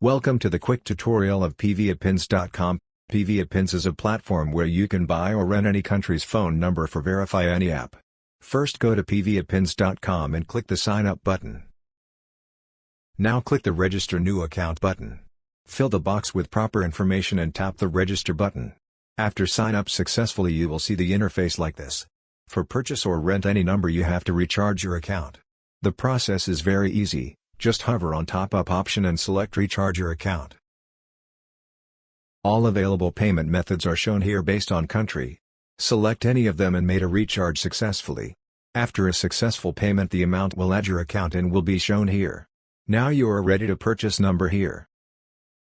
Welcome to the quick tutorial of PVAPins.com. PVAPins is a platform where you can buy or rent any country's phone number for verify any app. First go to PVAPins.com and click the sign up button. Now click the register new account button. Fill the box with proper information and tap the register button. After sign up successfully you will see the interface like this. For purchase or rent any number you have to recharge your account. The process is very easy. Just hover on top up option and select recharge your account. All available payment methods are shown here based on country. Select any of them and made a recharge successfully. After a successful payment the amount will add your account and will be shown here. Now you are ready to purchase number here.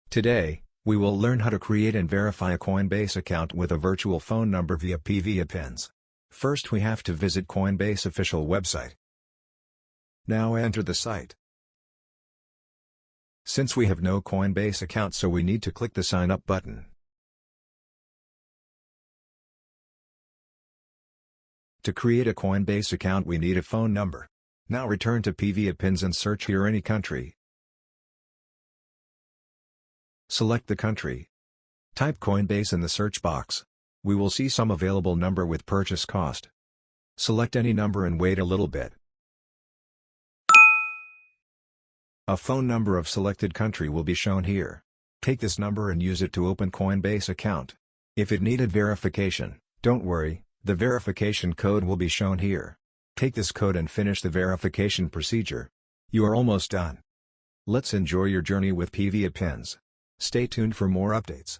Today, we will learn how to create and verify a Coinbase account with a virtual phone number via PVAPins. First we have to visit Coinbase official website. Now enter the site. Since we have no Coinbase account so we need to click the sign up button. To create a Coinbase account we need a phone number. Now return to PVAPins and search here any country. Select the country. Type Coinbase in the search box. We will see some available number with purchase cost. Select any number and wait a little bit. A phone number of selected country will be shown here. Take this number and use it to open Coinbase account. If it needed verification, don't worry, the verification code will be shown here. Take this code and finish the verification procedure. You are almost done. Let's enjoy your journey with PVAPins. Stay tuned for more updates.